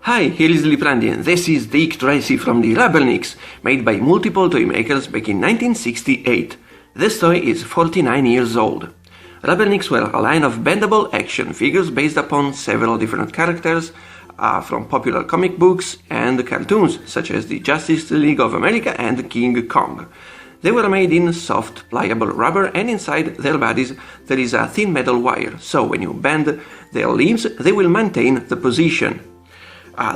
Hi, here is Liprandi and this is Dick Tracy from the Rubb'R Niks, made by multiple Toymakers back in 1968. This toy is 49 years old. Rubb'R Niks were a line of bendable action figures based upon several different characters from popular comic books and cartoons, such as the Justice League of America and King Kong. They were made in soft, pliable rubber, and inside their bodies there is a thin metal wire, so when you bend their limbs they will maintain the position.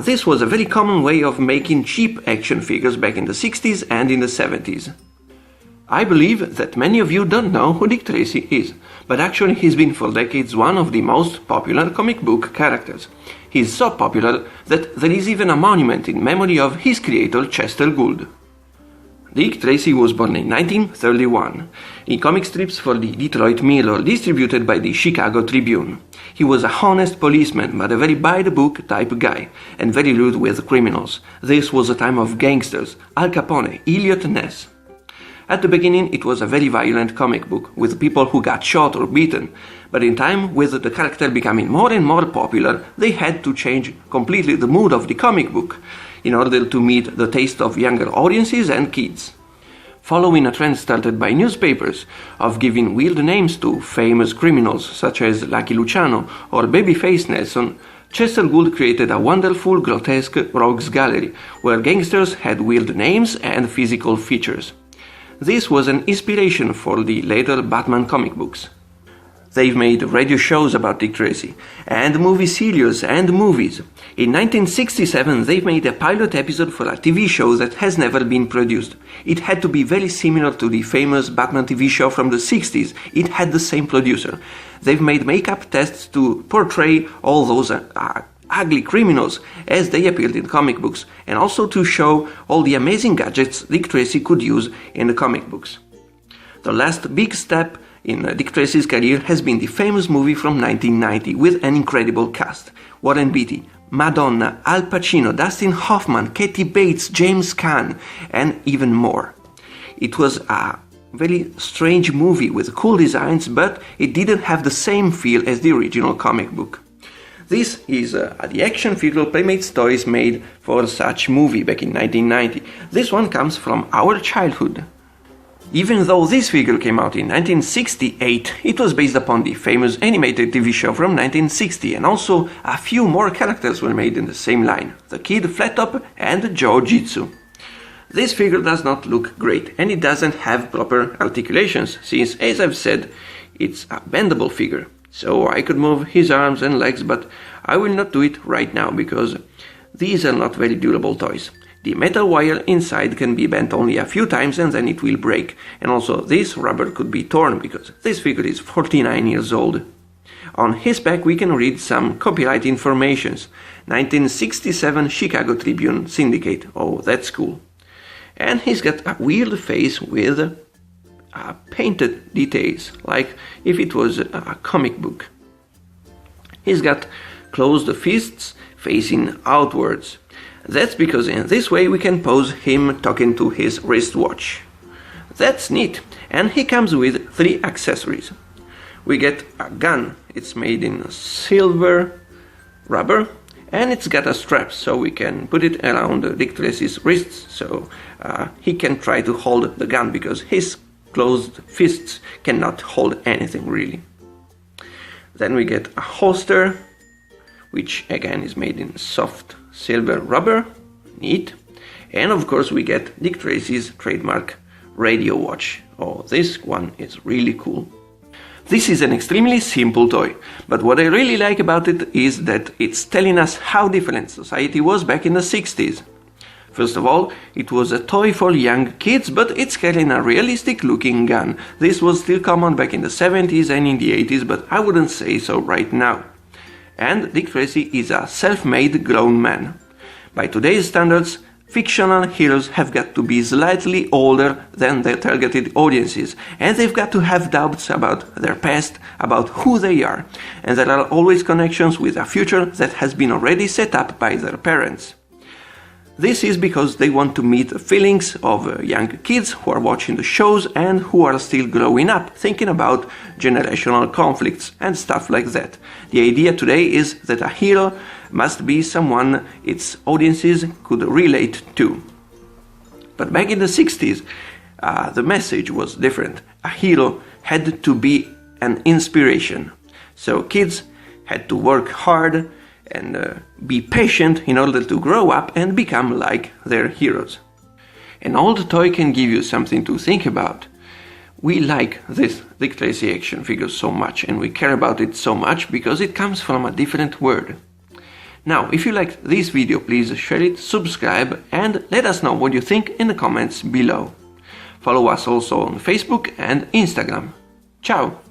This was a very common way of making cheap action figures back in the 60s and in the 70s. I believe that many of you don't know who Dick Tracy is, but actually he's been for decades one of the most popular comic book characters. He's so popular that there is even a monument in memory of his creator Chester Gould. Dick Tracy was born in 1931 in comic strips for the Detroit Mirror, distributed by the Chicago Tribune. He was a honest policeman, but a very by-the-book type guy, and very rude with criminals. This was a time of gangsters, Al Capone, Elliot Ness. At the beginning it was a very violent comic book, with people who got shot or beaten, but in time, with the character becoming more and more popular, they had to change completely the mood of the comic book, in order to meet the taste of younger audiences and kids. Following a trend started by newspapers of giving weird names to famous criminals such as Lucky Luciano or Babyface Nelson, Chester Gould created a wonderful, grotesque rogues gallery where gangsters had weird names and physical features. This was an inspiration for the later Batman comic books. They've made radio shows about Dick Tracy, and movie series and movies. In 1967 they made a pilot episode for a TV show that has never been produced. It had to be very similar to the famous Batman TV show from the 60s. It had the same producer. They've made makeup tests to portray all those ugly criminals as they appeared in comic books, and also to show all the amazing gadgets Dick Tracy could use in the comic books. The last big step in Dick Tracy's career has been the famous movie from 1990 with an incredible cast: Warren Beatty, Madonna, Al Pacino, Dustin Hoffman, Kathy Bates, James Caan, and even more. It was a very strange movie with cool designs, but it didn't have the same feel as the original comic book. This is the action figure Playmates toys made for such movie back in 1990. This one comes from our childhood. Even though this figure came out in 1968, it was based upon the famous animated TV show from 1960, and also a few more characters were made in the same line: the Kid, Flat Top, and Joe Jitsu. This figure does not look great, and it doesn't have proper articulations, since, as I've said, it's a bendable figure. So I could move his arms and legs, but I will not do it right now, because these are not very durable toys. The metal wire inside can be bent only a few times and then it will break, and also this rubber could be torn because this figure is 49 years old. On his back we can read some copyright informations. 1967 Chicago Tribune Syndicate. Oh, that's cool. And he's got a weird face with painted details, like if it was a comic book. He's got closed fists facing outwards. That's because in this way we can pose him talking to his wristwatch. That's neat, and he comes with 3 accessories. We get a gun. It's made in silver rubber, and it's got a strap so we can put it around Dick Tracy's wrists so he can try to hold the gun, because his closed fists cannot hold anything really. Then we get a holster, which again is made in soft silver rubber, neat, and of course we get Dick Tracy's trademark radio watch. Oh, this one is really cool. This is an extremely simple toy, but what I really like about it is that it's telling us how different society was back in the 60s. First of all, it was a toy for young kids, but it's carrying a realistic looking gun. This was still common back in the 70s and in the 80s, but I wouldn't say so right now. And Dick Tracy is a self-made grown man. By today's standards, fictional heroes have got to be slightly older than their targeted audiences, and they've got to have doubts about their past, about who they are, and there are always connections with a future that has been already set up by their parents. This is because they want to meet the feelings of young kids who are watching the shows and who are still growing up, thinking about generational conflicts and stuff like that. The idea today is that a hero must be someone its audiences could relate to. But back in the 60s, the message was different. A hero had to be an inspiration. So kids had to work hard and be patient in order to grow up and become like their heroes. An old toy can give you something to think about. We like this Dick Tracy action figure so much, and we care about it so much because it comes from a different word. Now, if you liked this video, please share it, subscribe, and let us know what you think in the comments below. Follow us also on Facebook and Instagram. Ciao!